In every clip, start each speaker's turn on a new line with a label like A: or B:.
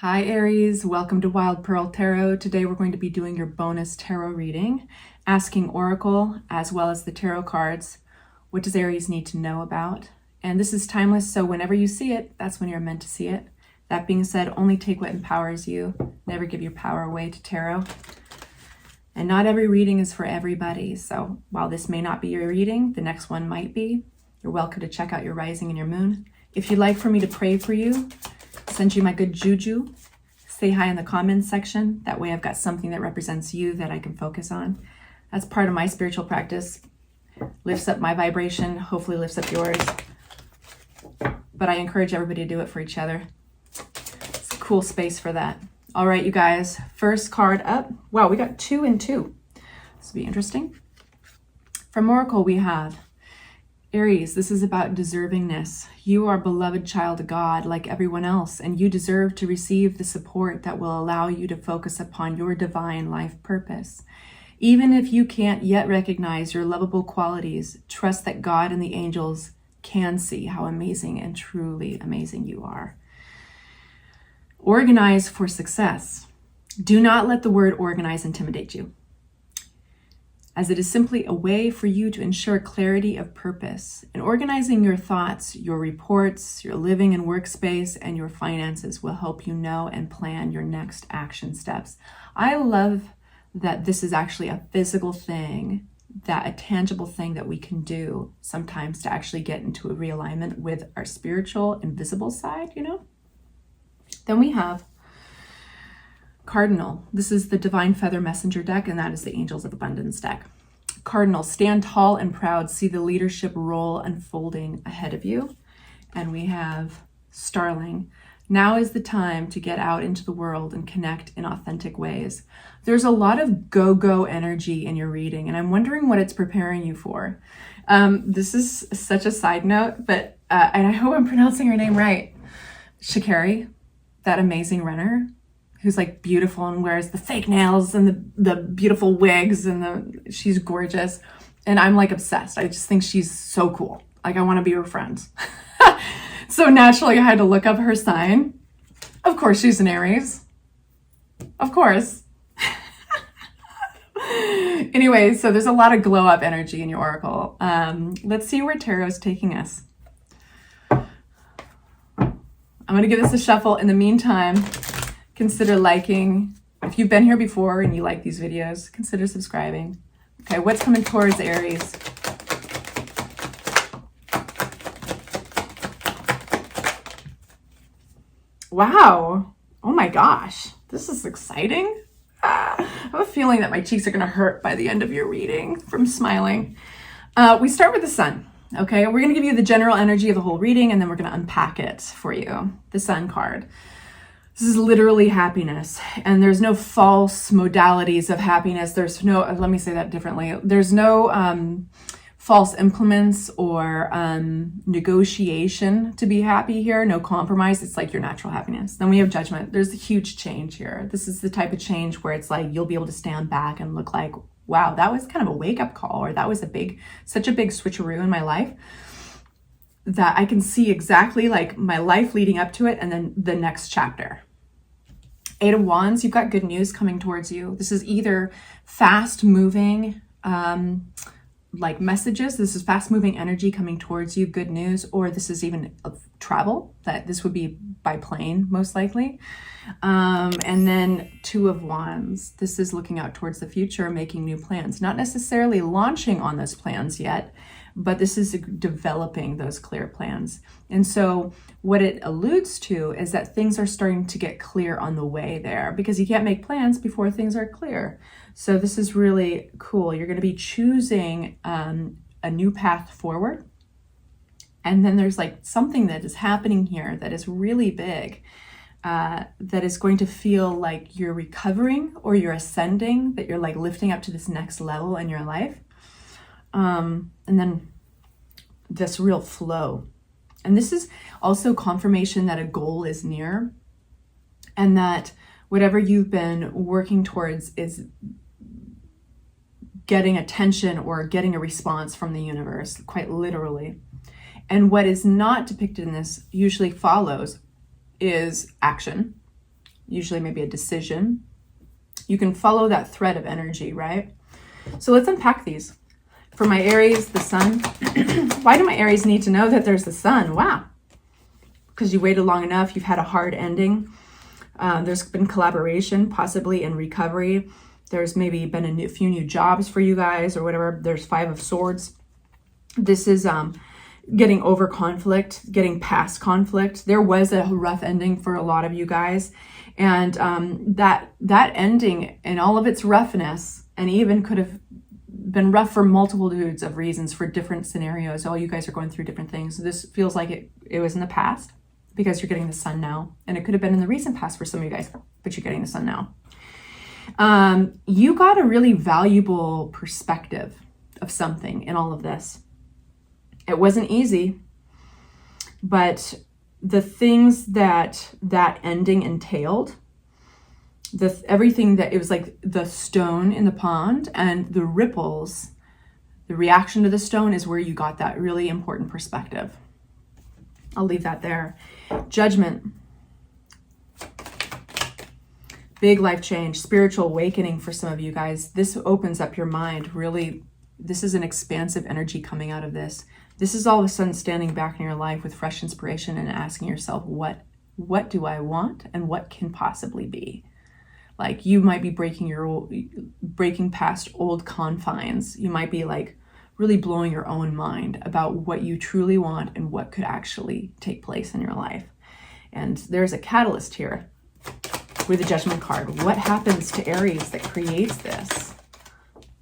A: Hi Aries, welcome to Wild Pearl Tarot. Today we're going to be doing your bonus tarot reading, asking Oracle as well as the tarot cards, what does Aries need to know about? And this is timeless, so whenever you see it, that's when you're meant to see it. That being said, only take what empowers you. Never give your power away to tarot. And not every reading is for everybody, so while this may not be your reading, the next one might be. You're welcome to check out your rising and your moon. If you'd like for me to pray for you, send you my good juju, say hi in the comments section. That way I've got something that represents you that I can focus on. That's part of my spiritual practice. Lifts up my vibration, hopefully lifts up yours. But I encourage everybody to do it for each other. It's a cool space for that. All right, you guys, first card up. Wow, we got 2 and 2. This will be interesting. From Oracle, we have Aries. This is about deservingness. You are a beloved child of God like everyone else, and you deserve to receive the support that will allow you to focus upon your divine life purpose. Even if you can't yet recognize your lovable qualities, trust that God and the angels can see how amazing and truly amazing you are. Organize for success. Do not let the word organize intimidate you, as it is simply a way for you to ensure clarity of purpose. In organizing your thoughts, your reports, your living and workspace, and your finances will help you know and plan your next action steps. I love that this is actually a physical thing, that a tangible thing that we can do sometimes to actually get into a realignment with our spiritual invisible side, you know? Then we have Cardinal. This is the Divine Feather Messenger deck, and that is the Angels of Abundance deck. Cardinal, stand tall and proud. See the leadership role unfolding ahead of you. And we have Starling. Now is the time to get out into the world and connect in authentic ways. There's a lot of go-go energy in your reading, and I'm wondering what it's preparing you for. This is such a side note, but and I hope I'm pronouncing her name right. Sha'Carri, that amazing runner who's like beautiful and wears the fake nails and the beautiful wigs and she's gorgeous. And I'm like obsessed. I just think she's so cool. Like I want to be her friend. So naturally I had to look up her sign. Of course she's an Aries. Of course. Anyway, so there's a lot of glow up energy in your oracle. Let's see where tarot's taking us. I'm going to give this a shuffle. In the meantime, consider liking. If you've been here before and you like these videos, consider subscribing. Okay, what's coming towards Aries? Wow. Oh my gosh. This is exciting. I have a feeling that my cheeks are going to hurt by the end of your reading from smiling. We start with the Sun. Okay, we're going to give you the general energy of the whole reading, and then we're going to unpack it for you. The Sun card. This is literally happiness, and there's no false modalities of happiness. There's no, let me say that differently. There's no false implements or negotiation to be happy here. No compromise. It's like your natural happiness. Then we have Judgment. There's a huge change here. This is the type of change where it's like you'll be able to stand back and look like, wow, that was kind of a wake-up call, or that was such a big switcheroo in my life that I can see exactly like my life leading up to it and then the next chapter. 8 of Wands, you've got good news coming towards you. This is either fast-moving like messages. This is fast-moving energy coming towards you, good news, or this is even travel. That this would be by plane, most likely. And then 2 of Wands. This is looking out towards the future, making new plans. Not necessarily launching on those plans yet, but this is developing those clear plans. And so what it alludes to is that things are starting to get clear on the way there, because you can't make plans before things are clear. So this is really cool. You're going to be choosing a new path forward. And then there's like something that is happening here that is really big, that is going to feel like you're recovering or you're ascending, that you're like lifting up to this next level in your life. And then this real flow. And this is also confirmation that a goal is near, and that whatever you've been working towards is getting attention or getting a response from the universe, quite literally. And what is not depicted in this usually follows is action. usually maybe a decision. You can follow that thread of energy, right? So let's unpack these. For my Aries, the sun. Why do my Aries need to know that there's the sun? Wow. Because you waited long enough. You've had a hard ending. There's been collaboration, possibly in recovery. There's maybe been a few new jobs for you guys or whatever. There's 5 of Swords. This is getting over conflict, getting past conflict. There was a rough ending for a lot of you guys. And that ending in all of its roughness, and even could have been rough for multitudes of reasons for different scenarios. All you guys are going through different things. So this feels like it was in the past because you're getting the sun now. And it could have been in the recent past for some of you guys, but you're getting the sun now. You got a really valuable perspective of something in all of this. It wasn't easy, but the things that ending entailed, everything that it was like the stone in the pond and the ripples, the reaction to the stone is where you got that really important perspective. I'll leave that there. Judgment. Big life change, spiritual awakening for some of you guys. This opens up your mind. Really, this is an expansive energy coming out of this. This is all of a sudden standing back in your life with fresh inspiration and asking yourself, what do I want and what can possibly be? Like, you might be breaking past old confines. You might be like really blowing your own mind about what you truly want and what could actually take place in your life. And there's a catalyst here with the Judgment card. What happens to Aries that creates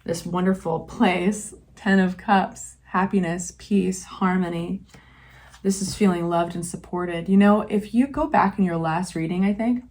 A: this wonderful place? 10 of Cups, happiness, peace, harmony. This is feeling loved and supported. You know, if you go back in your last reading, I think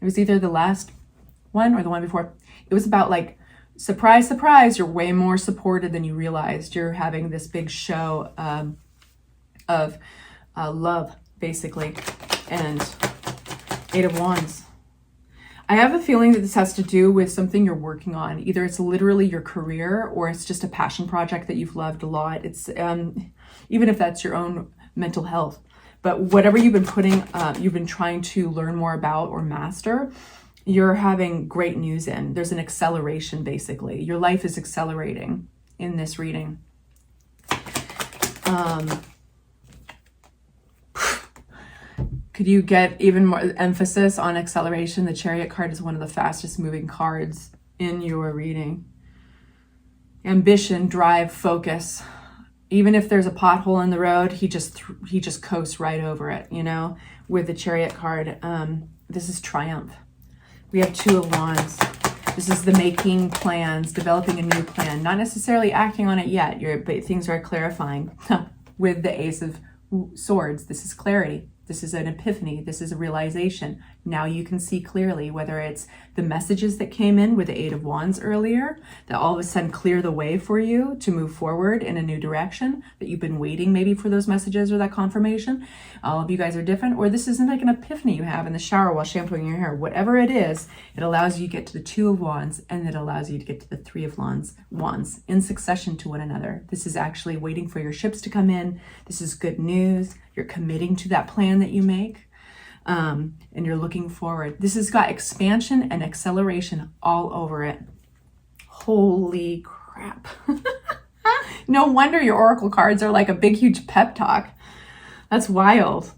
A: it was either the last one or the one before, it was about like, surprise, surprise, you're way more supported than you realized. You're having this big show of love, basically, and 8 of Wands. I have a feeling that this has to do with something you're working on. Either it's literally your career or it's just a passion project that you've loved a lot. It's even if that's your own mental health. But whatever you've been trying to learn more about or master, you're having great news in. There's an acceleration, basically. Your life is accelerating in this reading. Could you get even more emphasis on acceleration? The Chariot card is one of the fastest moving cards in your reading. Ambition, drive, focus. Even if there's a pothole in the road, he just coasts right over it, you know, with the Chariot card. This is triumph. We have 2 of Wands. This is the making plans, developing a new plan, not necessarily acting on it yet, but things are clarifying. With the Ace of Swords, this is clarity. This is an epiphany. This is a realization. Now you can see clearly, whether it's the messages that came in with the 8 of Wands earlier, that all of a sudden clear the way for you to move forward in a new direction, that you've been waiting maybe for those messages or that confirmation. All of you guys are different. Or this isn't like an epiphany you have in the shower while shampooing your hair. Whatever it is, it allows you to get to the 2 of Wands, and it allows you to get to the 3 of Wands in succession to one another. This is actually waiting for your ships to come in. This is good news. You're committing to that plan that you make, and you're looking forward. This has got expansion and acceleration all over it. Holy crap. No wonder your oracle cards are like a big, huge pep talk. That's wild.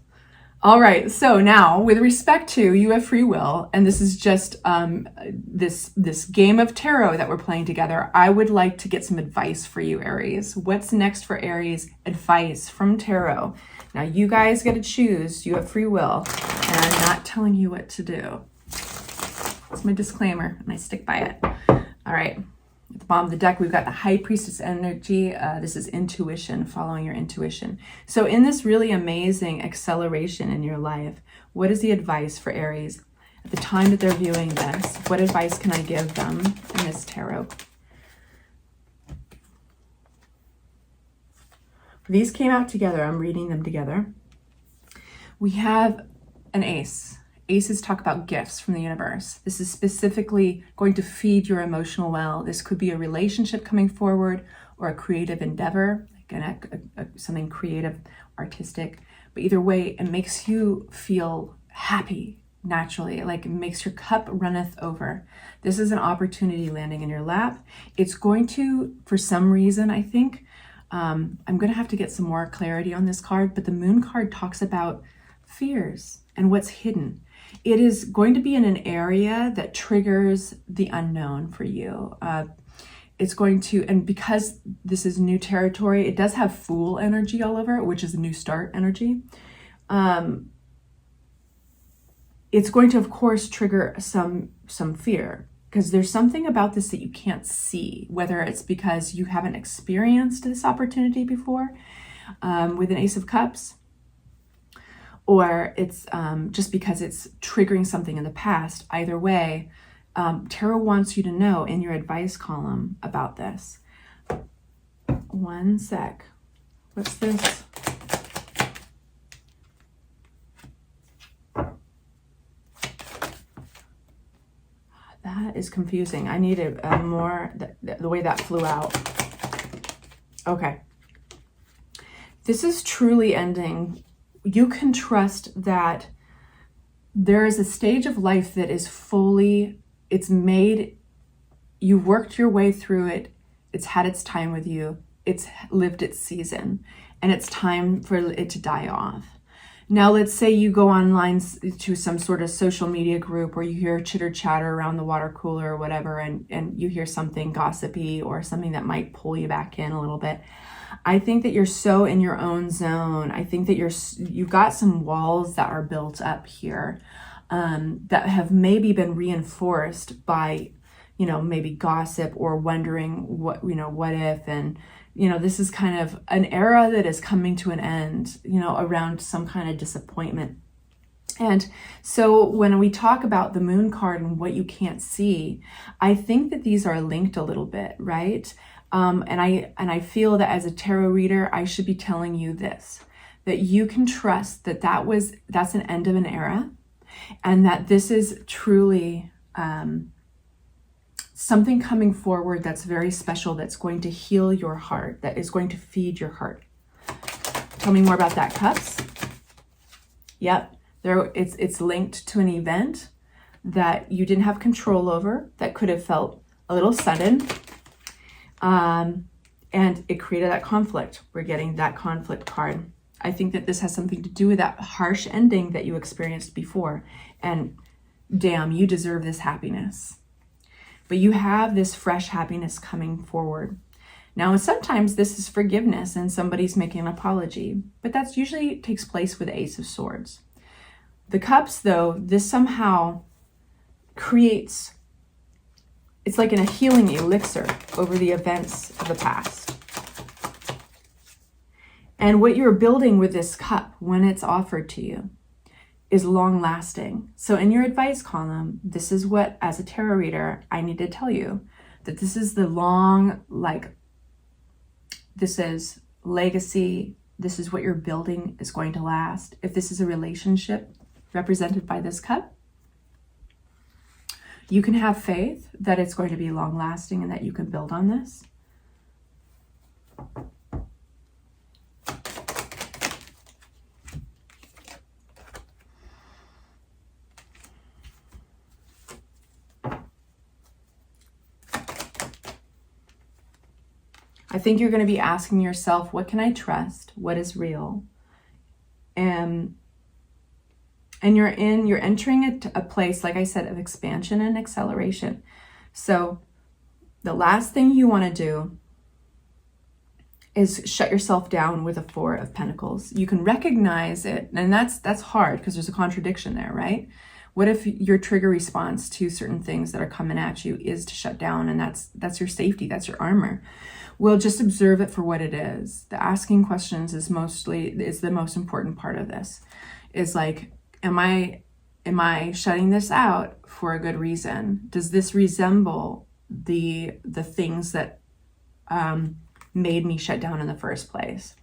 A: All right, so now with respect to you have free will, and this is just this game of tarot that we're playing together, I would like to get some advice for you, Aries. What's next for Aries? Advice from tarot. Now you guys get to choose. You have free will, and I'm not telling you what to do. It's my disclaimer, and I stick by it. All right. At the bottom of the deck, we've got the High Priestess energy. This is intuition, following your intuition. So in this really amazing acceleration in your life, what is the advice for Aries? At the time that they're viewing this, what advice can I give them in this tarot? These came out together. I'm reading them together. We have an ace. Aces talk about gifts from the universe. This is specifically going to feed your emotional well. This could be a relationship coming forward or a creative endeavor, like something creative, artistic. But either way, it makes you feel happy naturally, like it makes your cup runneth over. This is an opportunity landing in your lap. It's going to, for some reason, I think, I'm going to have to get some more clarity on this card, but the moon card talks about fears and what's hidden. It is going to be in an area that triggers the unknown for you. It's going to, and because this is new territory, it does have Fool energy all over it, which is a new start energy. It's going to, of course, trigger some fear, because there's something about this that you can't see, whether it's because you haven't experienced this opportunity before with an Ace of Cups, or it's just because it's triggering something in the past. Either way, Tarot wants you to know in your advice column about this. One sec. What's this? That is confusing. I need a more, the way that flew out. Okay. This is truly ending. You can trust that there is a stage of life that is fully, it's made, you worked your way through it. It's had its time with you. It's lived its season, and it's time for it to die off. Now, let's say you go online to some sort of social media group where you hear chitter chatter around the water cooler or whatever, and you hear something gossipy or something that might pull you back in a little bit. I think that you're so in your own zone. I think that you've got some walls that are built up here that have maybe been reinforced by, maybe gossip or wondering what if, and this is kind of an era that is coming to an end, around some kind of disappointment. And so when we talk about the moon card and what you can't see, I think that these are linked a little bit, right? And I feel that as a tarot reader, I should be telling you this, that you can trust that that's an end of an era, and that this is truly something coming forward that's very special, that's going to heal your heart, that is going to feed your heart. Tell me more about that, Cups. Yep, it's linked to an event that you didn't have control over, that could have felt a little sudden, and it created that conflict. We're getting that conflict card. I think that this has something to do with that harsh ending that you experienced before, and damn, you deserve this happiness. But you have this fresh happiness coming forward. Now, sometimes this is forgiveness and somebody's making an apology, but that's usually takes place with Ace of Swords. The Cups, though, this somehow creates, it's like in a healing elixir over the events of the past. And what you're building with this cup when it's offered to you is long lasting. So in your advice column, this is what, as a tarot reader, I need to tell you, that this is the long, this is legacy. This is what you're building is going to last. If this is a relationship represented by this cup, you can have faith that it's going to be long lasting and that you can build on this. I think you're going to be asking yourself, what can I trust? What is real? And you're entering a place, like I said, of expansion and acceleration. So the last thing you want to do is shut yourself down with a Four of Pentacles. You can recognize it, and that's hard because there's a contradiction there, right? What if your trigger response to certain things that are coming at you is to shut down, and that's your safety, that's your armor? Well, just observe it for what it is. The asking questions is the most important part of this. Is like, am I shutting this out for a good reason? Does this resemble the things that made me shut down in the first place?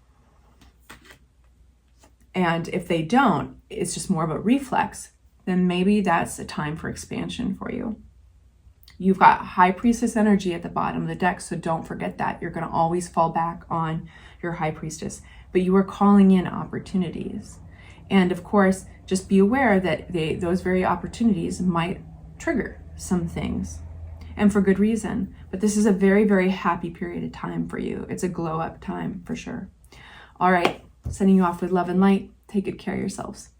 A: And if they don't, it's just more of a reflex, then maybe that's a time for expansion for you. You've got High Priestess energy at the bottom of the deck, so don't forget that. You're going to always fall back on your High Priestess, but you are calling in opportunities. And of course, just be aware that those very opportunities might trigger some things, and for good reason. But this is a very, very happy period of time for you. It's a glow up time for sure. All right, sending you off with love and light. Take good care of yourselves.